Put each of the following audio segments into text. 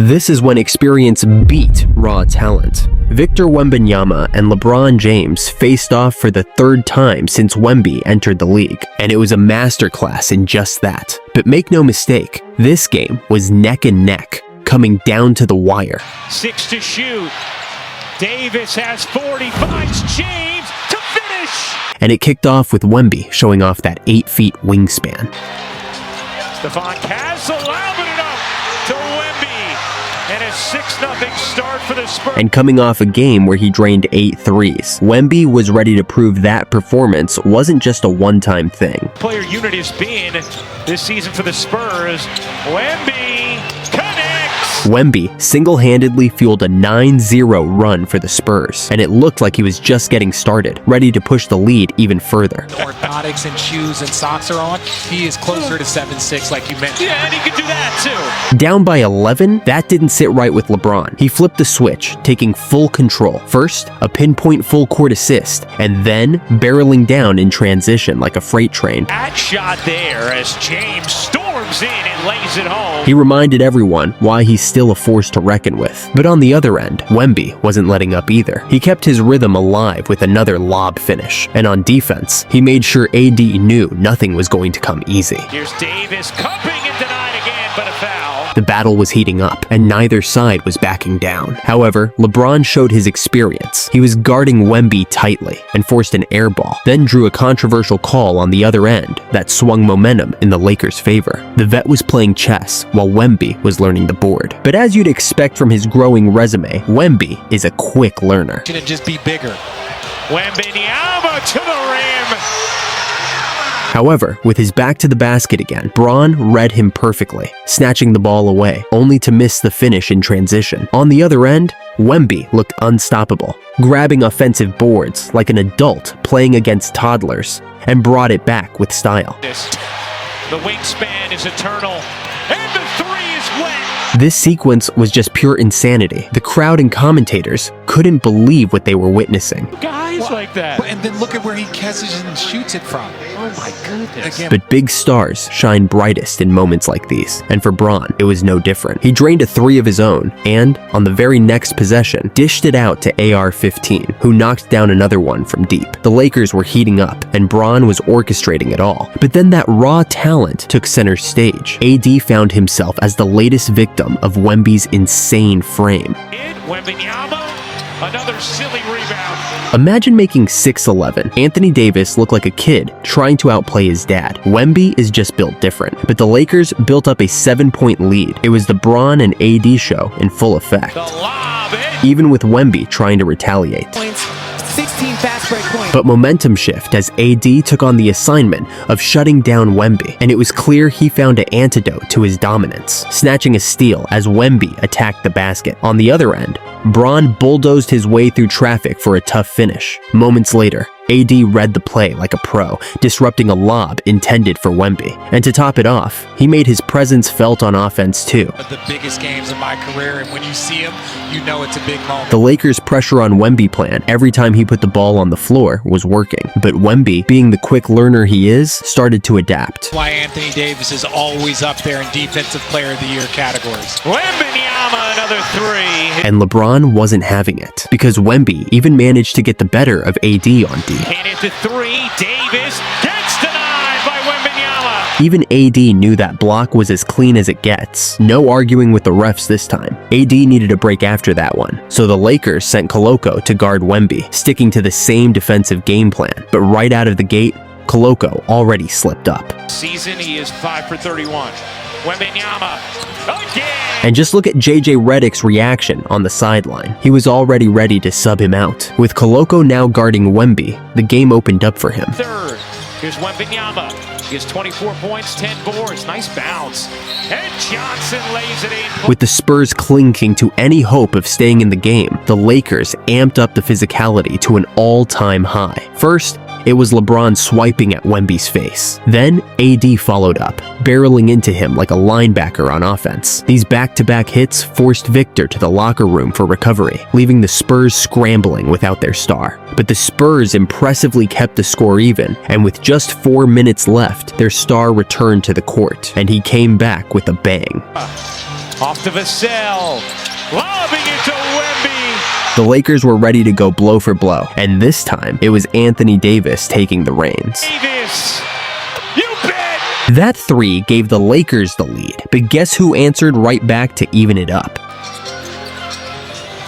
This is when experience beat raw talent. Victor Wembanyama and LeBron James faced off for the third time since Wemby entered the league, and it was a masterclass in just that. But make no mistake, this game was neck and neck, coming down to the wire. 6 to shoot. Davis has 40, finds James to finish! And it kicked off with Wemby showing off that 8 feet wingspan. Stephon Castle lobbing it up to Wemby. And a 6-0 start for the Spurs. And coming off a game where he drained 8 threes, Wemby was ready to prove that performance wasn't just a one-time thing. Player unity is being this season for the Spurs. Wemby connects! Wemby single-handedly fueled a 9-0 run for the Spurs, and it looked like he was just getting started, ready to push the lead even further. Orthotics and shoes and socks are on. He is closer to 7'6", like you mentioned. Yeah, and he could do that too. Down by 11, that didn't sit right with LeBron. He flipped the switch, taking full control. First, a pinpoint full-court assist, and then barreling down in transition like a freight train. That shot there as James storms in and lays it home. He reminded everyone why he's still a force to reckon with. But on the other end, Wemby wasn't letting up either. He kept his rhythm alive with another lob finish, and on defense, he made sure AD knew nothing was going to come easy. Here's Davis cupping and denied again, but a foul. The battle was heating up, and neither side was backing down. However, LeBron showed his experience. He was guarding Wemby tightly and forced an air ball, then drew a controversial call on the other end that swung momentum in the Lakers' favor. The vet was playing chess while Wemby was learning the board. But as you'd expect from his growing resume, Wemby is a quick learner. Should it just be bigger? Wembanyama to the rim. However, with his back to the basket again, Bron read him perfectly, snatching the ball away, only to miss the finish in transition. On the other end, Wemby looked unstoppable, grabbing offensive boards like an adult playing against toddlers, and brought it back with style. The wingspan is eternal, and the three is wet. This sequence was just pure insanity. The crowd and commentators couldn't believe what they were witnessing. Guys like that. And then look at where he catches and shoots it from. Oh my goodness. Again, But big stars shine brightest in moments like these, and for Bron, it was no different. He drained a 3 of his own, and, on the very next possession, dished it out to AR-15, who knocked down another one from deep. The Lakers were heating up, and Bron was orchestrating it all. But then that raw talent took center stage. AD found himself as the latest victim of Wemby's insane frame. Wembanyama, another silly rebound. Imagine making 6'11". Anthony Davis looked like a kid trying to outplay his dad. Wemby is just built different. But the Lakers built up a 7-point lead. It was the Bron and AD show in full effect. The lob, Even with Wemby trying to retaliate. Points, 16 fast break points. But momentum shift as AD took on the assignment of shutting down Wemby, and it was clear he found an antidote to his dominance, snatching a steal as Wemby attacked the basket. On the other end, Bron bulldozed his way through traffic for a tough finish. Moments later, AD read the play like a pro, disrupting a lob intended for Wemby. And to top it off, he made his presence felt on offense too. one of the biggest games of my career, and when you see him, you know it's a big moment. The Lakers' pressure on Wemby plan every time he put the ball on the floor was working. But Wemby, being the quick learner he is, started to adapt. Why Anthony Davis is always up there in Defensive Player of the Year categories. Wembanyama, another 3. And LeBron wasn't having it, because Wemby even managed to get the better of AD on D. And at the 3, Davis gets denied by Wembanyama. Even AD knew that block was as clean as it gets. No arguing with the refs this time. AD needed a break after that one, so the Lakers sent Koloko to guard Wemby, sticking to the same defensive game plan. But right out of the gate, Koloko already slipped up. Season, he is 5 for 31. Wembanyama again. And just look at JJ Redick's reaction on the sideline. He was already ready to sub him out. With Koloko now guarding Wemby, the game opened up for him. Third, here's Wembanyama. He has 24 points, 10 boards. Nice bounce. And Johnson lays it in. With the Spurs clinging to any hope of staying in the game, the Lakers amped up the physicality to an all-time high. First, it was LeBron swiping at Wemby's face. Then, AD followed up, barreling into him like a linebacker on offense. These back-to-back hits forced Victor to the locker room for recovery, leaving the Spurs scrambling without their star. But the Spurs impressively kept the score even, and with just 4 minutes left, their star returned to the court, and he came back with a bang. Off to Vassell. Lobbing it to Wemby. The Lakers were ready to go blow for blow, and this time it was Anthony Davis taking the reins. Davis. You bet. That three gave the Lakers the lead, but guess who answered right back to even it up?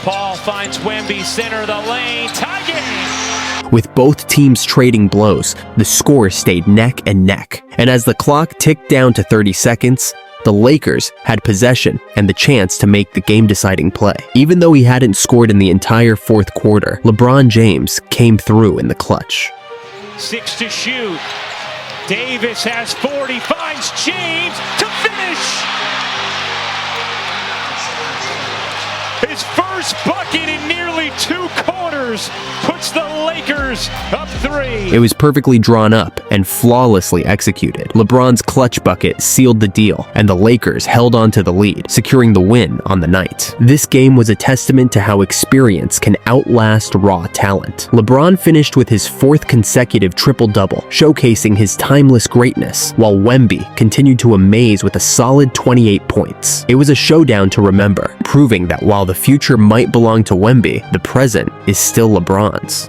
Paul finds Wemby, center of the lane. Tie game. With both teams trading blows, the score stayed neck and neck. And as the clock ticked down to 30 seconds, the Lakers had possession and the chance to make the game-deciding play. Even though he hadn't scored in the entire fourth quarter, LeBron James came through in the clutch. 6 to shoot. Davis has 40, finds James to finish. His first bucket in nearly 2 quarters puts the Lakers up 3. It was perfectly drawn up and flawlessly executed. LeBron's clutch bucket sealed the deal, and the Lakers held on to the lead, securing the win on the night. This game was a testament to how experience can outlast raw talent. LeBron finished with his 4th consecutive triple-double, showcasing his timeless greatness, while Wemby continued to amaze with a solid 28 points. It was a showdown to remember, proving that while the future might belong to Wemby, the present is still LeBron's.